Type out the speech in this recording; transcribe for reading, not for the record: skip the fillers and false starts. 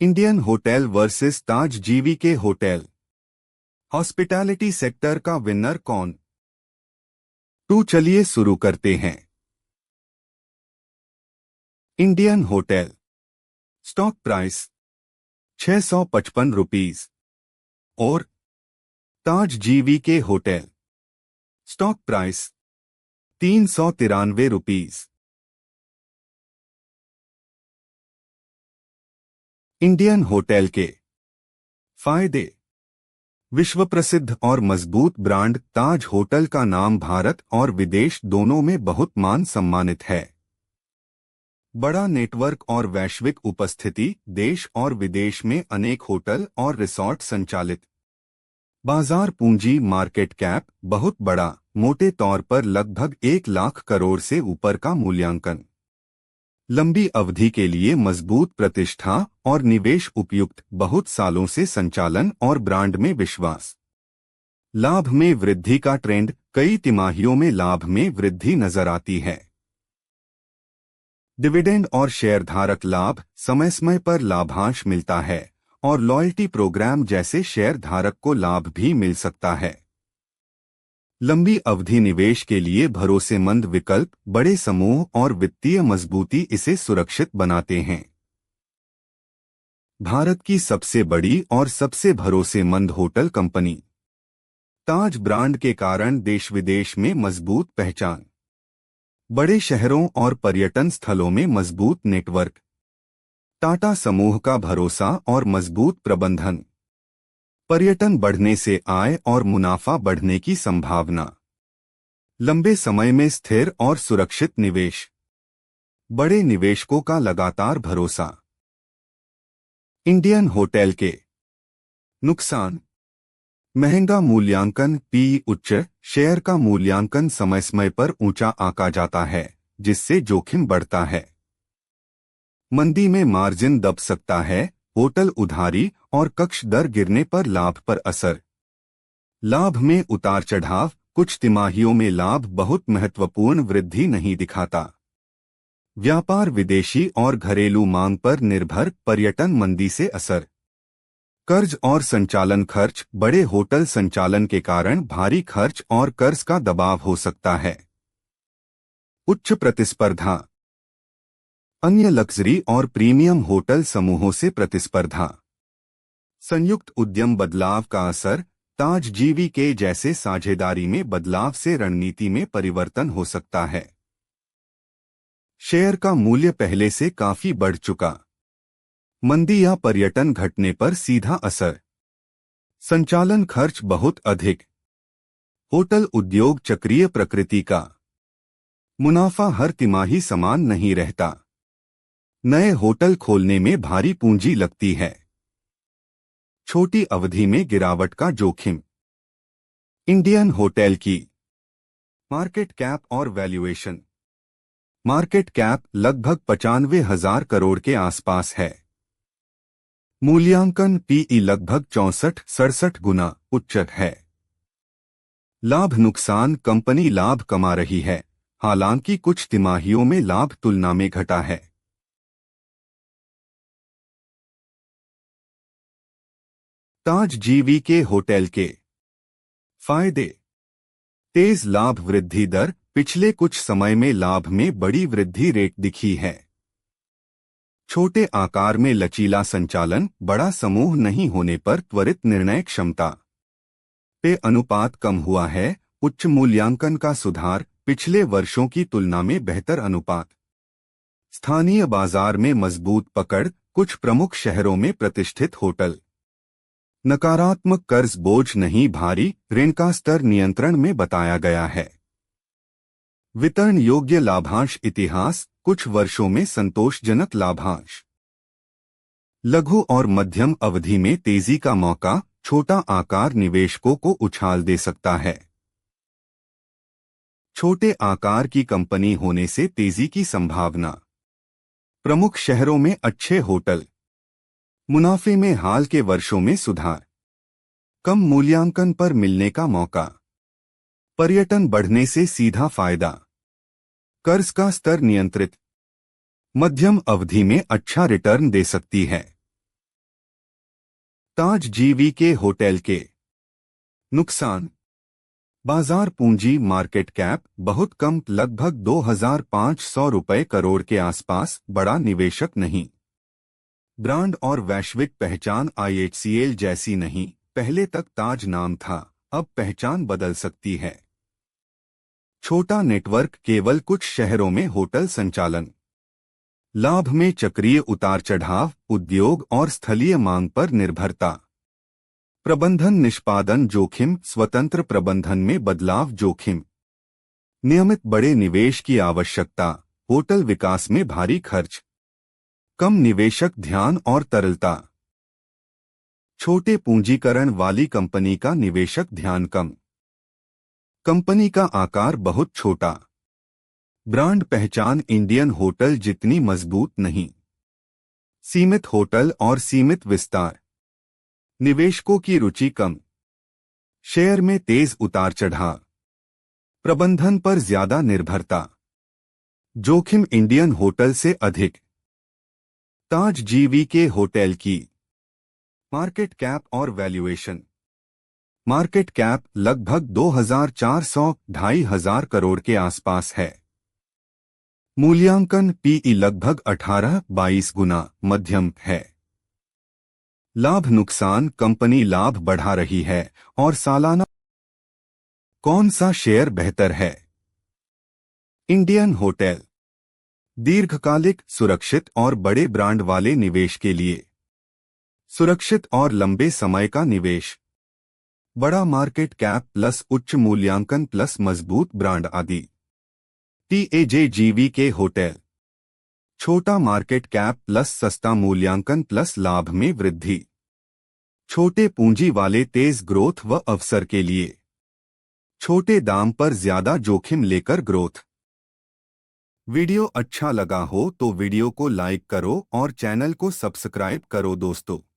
Indian hotel versus Taj GVK hotel. Hospitality sector का winner कौन? चलिए शुरू करते हैं। Indian hotel stock price 655 rupees और Taj GVK hotel stock price 393 rupees. Indian hotel के फायदे। विश्व प्रसिद्ध और मजबूत ब्रांड ताज होटल का नाम भारत और विदेश दोनों में बहुत मान सम्मानित है। बड़ा नेटवर्क और वैश्विक उपस्थिति, देश और विदेश में अनेक होटल और रिसोर्ट संचालित। बाजार पूंजी मार्केट कैप बहुत बड़ा, मोटे तौर पर लगभग 1 लाख करोड़ से ऊपर का मूल्यांकन। लंबी अवधि के लिए मजबूत प्रतिष्ठा और निवेश उपयुक्त, बहुत सालों से संचालन और ब्रांड में विश्वास। लाभ में वृद्धि का ट्रेंड, कई तिमाहियों में लाभ में वृद्धि नजर आती है। डिविडेंड और शेयरधारक लाभ, समय समय पर लाभांश मिलता है और लॉयल्टी प्रोग्राम जैसे शेयरधारक को लाभ भी मिल सकता है। लंबी अवधि निवेश के लिए भरोसेमंद विकल्प, बड़े समूह और वित्तीय मजबूती इसे सुरक्षित बनाते हैं। भारत की सबसे बड़ी और सबसे भरोसेमंद होटल कंपनी। ताज ब्रांड के कारण देश विदेश में मजबूत पहचान। बड़े शहरों और पर्यटन स्थलों में मजबूत नेटवर्क। टाटा समूह का भरोसा और मजबूत प्रबंधन। पर्यटन बढ़ने से आय और मुनाफा बढ़ने की संभावना। लंबे समय में स्थिर और सुरक्षित निवेश। बड़े निवेशकों का लगातार भरोसा। इंडियन होटल के नुकसान। महंगा मूल्यांकन, पी उच्च, शेयर का मूल्यांकन समय समय पर ऊंचा आंका जाता है, जिससे जोखिम बढ़ता है। मंदी में मार्जिन दब सकता है, होटल उधारी और कक्ष दर गिरने पर लाभ पर असर। लाभ में उतार चढ़ाव, कुछ तिमाहियों में लाभ बहुत महत्वपूर्ण वृद्धि नहीं दिखाता। व्यापार विदेशी और घरेलू मांग पर निर्भर, पर्यटन मंदी से असर। कर्ज और संचालन खर्च, बड़े होटल संचालन के कारण भारी खर्च और कर्ज का दबाव हो सकता है। उच्च प्रतिस्पर्धा। अन्य लग्जरी और प्रीमियम होटल समूहों से प्रतिस्पर्धा। संयुक्त उद्यम बदलाव का असर, ताज जीवीके जैसे साझेदारी में बदलाव से रणनीति में परिवर्तन हो सकता है। शेयर का मूल्य पहले से काफी बढ़ चुका। मंदी या पर्यटन घटने पर सीधा असर। संचालन खर्च बहुत अधिक। होटल उद्योग चक्रीय प्रकृति का। मुनाफा हर तिमाही समान नहीं रहता। नए होटल खोलने में भारी पूंजी लगती है। छोटी अवधि में गिरावट का जोखिम। इंडियन होटल की मार्केट कैप और वैल्यूएशन। मार्केट कैप लगभग 95,000 करोड़ के आसपास है। मूल्यांकन पीई लगभग 64-67 गुना उच्च है। लाभ नुकसान, कंपनी लाभ कमा रही है, हालांकि कुछ तिमाहियों में लाभ तुलना में घटा है। ताज जीवीके होटल के फायदे। तेज लाभ वृद्धि दर, पिछले कुछ समय में लाभ में बड़ी वृद्धि रेट दिखी है। छोटे आकार में लचीला संचालन, बड़ा समूह नहीं होने पर त्वरित निर्णय क्षमता। पे अनुपात कम हुआ है, उच्च मूल्यांकन का सुधार, पिछले वर्षों की तुलना में बेहतर अनुपात। स्थानीय बाजार में मजबूत पकड़, कुछ प्रमुख शहरों में प्रतिष्ठित होटल। नकारात्मक कर्ज बोझ नहीं भारी, ऋण का स्तर नियंत्रण में बताया गया है। वितरण योग्य लाभांश इतिहास, कुछ वर्षों में संतोषजनक लाभांश। लघु और मध्यम अवधि में तेजी का मौका, छोटा आकार निवेशकों को उछाल दे सकता है। छोटे आकार की कंपनी होने से तेजी की संभावना। प्रमुख शहरों में अच्छे होटल। मुनाफे में हाल के वर्षों में सुधार। कम मूल्यांकन पर मिलने का मौका। पर्यटन बढ़ने से सीधा फायदा। कर्ज का स्तर नियंत्रित। मध्यम अवधि में अच्छा रिटर्न दे सकती है। ताज जीवीके होटल के नुकसान। बाजार पूंजी मार्केट कैप बहुत कम, लगभग 2500 रुपए करोड़ के आसपास, बड़ा निवेशक नहीं। ब्रांड और वैश्विक पहचान आईएचसीएल जैसी नहीं, पहले तक ताज नाम था, अब पहचान बदल सकती है। छोटा नेटवर्क, केवल कुछ शहरों में होटल संचालन। लाभ में चक्रीय उतार चढ़ाव, उद्योग और स्थलीय मांग पर निर्भरता। प्रबंधन निष्पादन जोखिम, स्वतंत्र प्रबंधन में बदलाव जोखिम। नियमित बड़े निवेश की आवश्यकता, होटल विकास में भारी खर्च। कम निवेशक ध्यान और तरलता। छोटे पूंजीकरण वाली कंपनी का निवेशक ध्यान कम। कंपनी का आकार बहुत छोटा। ब्रांड पहचान इंडियन होटल जितनी मजबूत नहीं। सीमित होटल और सीमित विस्तार। निवेशकों की रुचि कम। शेयर में तेज उतार चढ़ाव। प्रबंधन पर ज्यादा निर्भरता। जोखिम इंडियन होटल से अधिक। ताज जीवीके होटल की मार्केट कैप और वैल्यूएशन। मार्केट कैप लगभग 2400-2500 करोड़ के आसपास है। मूल्यांकन पीई लगभग 18-22 गुना, मध्यम है। लाभ नुकसान, कंपनी लाभ बढ़ा रही है और सालाना। कौन सा शेयर बेहतर है? Indian hotel. दीर्घकालिक, सुरक्षित और बड़े ब्रांड वाले निवेश के लिए। सुरक्षित और लंबे समय का निवेश। बड़ा मार्केट कैप प्लस उच्च मूल्यांकन प्लस मजबूत ब्रांड आदि। TAJGVK hotel. छोटा मार्केट कैप प्लस सस्ता मूल्यांकन प्लस लाभ में वृद्धि। छोटे पूंजी वाले तेज ग्रोथ व अवसर के लिए। छोटे दाम पर ज्यादा जोखिम लेकर ग्रोथ। वीडियो अच्छा लगा हो तो वीडियो को लाइक करो और चैनल को सब्सक्राइब करो दोस्तों।